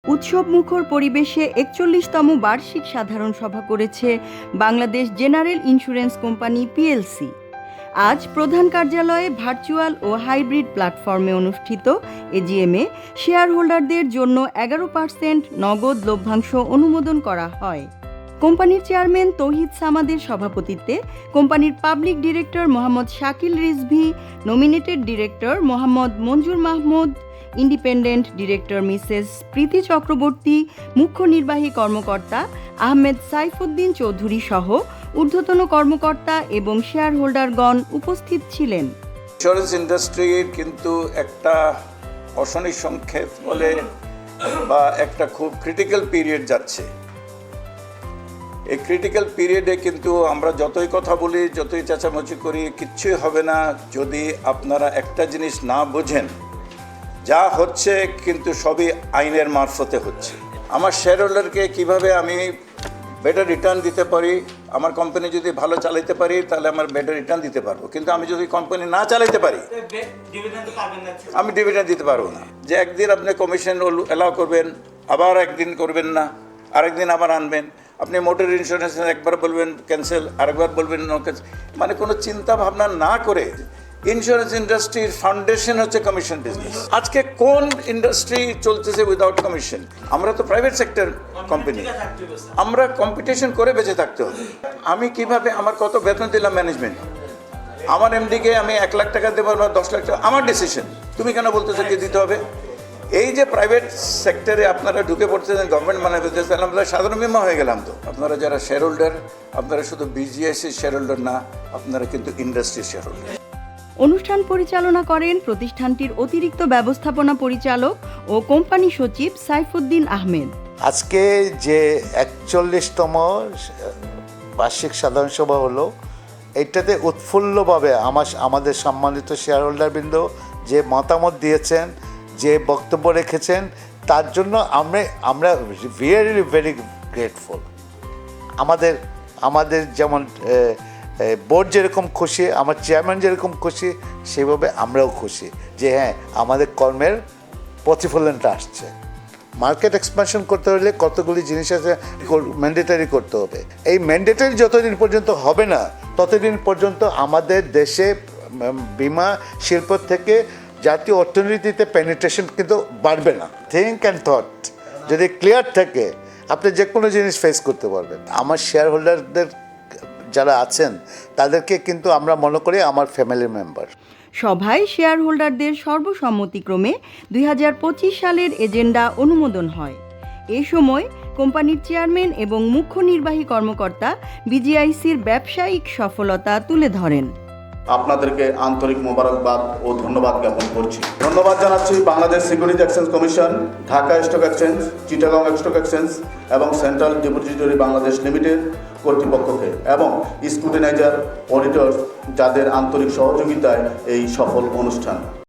উৎসবমুখর পরিবেশে ৪১তম বার্ষিক সাধারণ সভা করেছে Bangladesh general insurance company PLC. আজ প্রধান কার্যালয়ে ভার্চুয়াল ও হাইব্রিড প্ল্যাটফর্মে অনুষ্ঠিত এজিএমে শেয়ার হোল্ডারদের জন্য ১১% নগদ লভ্যাংশ অনুমোদন করা হয়। কোম্পানির চেয়ারম্যান তৌহিদ সামাদের সভাপতিত্বে কোম্পানির public director Mohammad Shakil Rizvi, nominated director Mohammad Manjur Mahmud, independent director Mrs Priti Chakraborty, মুখ্য নির্বাহী কর্মকর্তা আহমেদ সাইফুদ্দিন চৌধুরী সহ ঊর্ধ্বতন কর্মকর্তা এবং শেয়ার হোল্ডারগণ উপস্থিত ছিলেন। ইন্স্যুরেন্স ইন্ডাস্ট্রির কিন্তু একটা অশনি সংকেত বলে বা একটা খুব ক্রিটিক্যাল পিরিয়ড যাচ্ছে। এই ক্রিটিক্যাল পিরিয়ডে কিন্তু আমরা যতই কথা বলি, যতই চেঁচামেচি করি, কিচ্ছুই হবে না যদি আপনারা একটা জিনিস না বোঝেন। যা হচ্ছে কিন্তু সবই আইনের মারফতে হচ্ছে। আমার শেয়ার হোল্ডারকে কীভাবে আমি বেটার রিটার্ন দিতে পারি, আমার কোম্পানি যদি ভালো চালাতে পারি তাহলে আমার বেটার রিটার্ন দিতে পারবো, কিন্তু আমি যদি কোম্পানি না চালাতে পারি আমি ডিভিডেন্ড দিতে পারবো না। যে একদিন আপনি কমিশন অ্যালাউ করবেন, আবার একদিন করবেন না, আরেকদিন আবার আনবেন। আপনি মোটর ইন্স্যুরেন্স একবার বলবেন ক্যান্সেল, আরেকবার বলবেন নো ক্যান্সেল, মানে কোনো চিন্তা ভাবনা না করে। ইন্স্যুরেন্স ইন্ডাস্ট্রির ফাউন্ডেশন হচ্ছে কমিশন বিজনেস। আজকে কোন ইন্ডাস্ট্রি চলতেছে উইদাউট কমিশন? আমরা তো প্রাইভেট সেক্টর কোম্পানি, আমরা কম্পিটিশন করে বেঁচে থাকতে হবে। আমি কিভাবে, আমার কত বেতন দিলাম ম্যানেজমেন্ট, আমার এমডিকে আমি 1 লাখ টাকা দেবো বা 10 লাখ টাকা, আমার ডিসিশন। তুমি কেন বলতেছো কি দিতে হবে? এই যে প্রাইভেট সেক্টরে আপনারা ঢুকে পড়তেছেন, গভর্নমেন্ট মানে ফেলতেছেন, আমরা সাধারণ বিমা হয়ে গেলাম। তো আপনারা যারা শেয়ার হোল্ডার, আপনারা শুধু বিজিএসসি শেয়ার হোল্ডার না, আপনারা কিন্তু ইন্ডাস্ট্রির শেয়ার হোল্ডার। অনুষ্ঠান পরিচালনা করেন প্রতিষ্ঠানটির অতিরিক্ত ব্যবস্থাপনা পরিচালক ও কোম্পানি সচিব সাইফুদ্দিন আহমেদ। আজকে যে ৪১তম বার্ষিক সাধারণ সভা হলো, এইটাতে উৎফুল্লভাবে আমাদের সম্মানিত শেয়ার হোল্ডারবৃন্দ যে মতামত দিয়েছেন, যে বক্তব্য রেখেছেন, তার জন্য আমরা ভেরি গ্রেটফুল। আমাদের যেমন বোর্ড যেরকম খুশি, আমার চেয়ারম্যান যেরকম খুশি, সেভাবে আমরাও খুশি যে হ্যাঁ, আমাদের কর্মের প্রতিফলনটা আসছে। মার্কেট এক্সপানশন করতে হলে কতগুলি জিনিস আছে ম্যান্ডেটারি করতে হবে। এই ম্যান্ডেটারি যতদিন পর্যন্ত হবে না, ততদিন পর্যন্ত আমাদের দেশে বিমা শিল্প থেকে জাতীয় অর্থনীতিতে পেনিট্রেশন কিন্তু বাড়বে না। থিঙ্ক অ্যান্ড থট যদি ক্লিয়ার থাকে, আপনি যে কোনো জিনিস ফেস করতে পারবেন। আমার শেয়ার হোল্ডারদের যারা আছেন তাদেরকে কিন্তু আমরা মনে করি আমার ফ্যামিলি মেম্বার। সভায় শেয়ার হোল্ডারদের সর্বসম্মতিক্রমে ২০২৫ সালের এজেন্ডা অনুমোদন হয়। এ সময় কোম্পানির চেয়ারম্যান এবং মুখ্য নির্বাহী কর্মকর্তা বিজিআইসির ব্যবসায়িক সফলতা তুলে ধরেন। আপনাদেরকে আন্তরিক মোবারকবাদ ও ধন্যবাদ জ্ঞাপন করছি। ধন্যবাদ জানাচ্ছি Bangladesh security exchange commission, Dhaka stock exchange, Chittagong stock exchange এবং সেন্ট্রাল ডিপোজিটরি বাংলাদেশ লিমিটেড কর্তৃপক্ষকে এবং স্ক্রুটিনাইজার অডিটর, যাদের আন্তরিক সহযোগিতায় এই সফল অনুষ্ঠান।